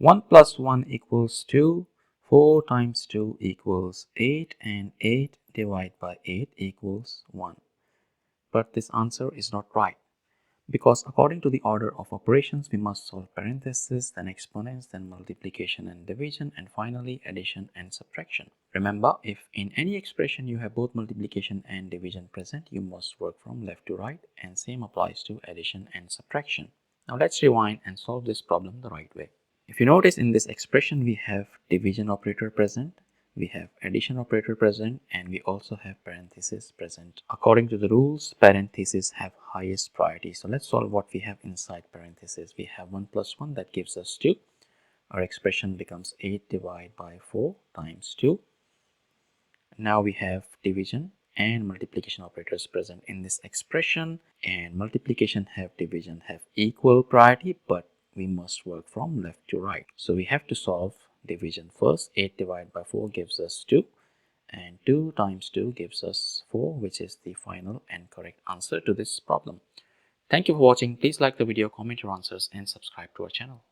1 plus 1 equals 2, 4 times 2 equals 8, and 8 divided by 8 equals 1. But this answer is not right, because according to the order of operations, we must solve parentheses, then exponents, then multiplication and division, and finally addition and subtraction. Remember, if in any expression you have both multiplication and division present, you must work from left to right, and same applies to addition and subtraction. Now let's rewind and solve this problem the right way. If you notice, in this expression we have division operator present, we have addition operator present, and we also have parentheses present. According to the rules, parentheses have highest priority. So let's solve what we have inside parentheses. We have 1 plus 1, that gives us 2. Our expression becomes 8 divided by 4 times 2. Now we have division and multiplication operators present in this expression, and multiplication have division have equal priority, but we must work from left to right. So we have to solve division first. 8 divided by 4 gives us 2, and 2 times 2 gives us 4, which is the final and correct answer to this problem. Thank you for watching. Please like the video, comment your answers, and subscribe to our channel.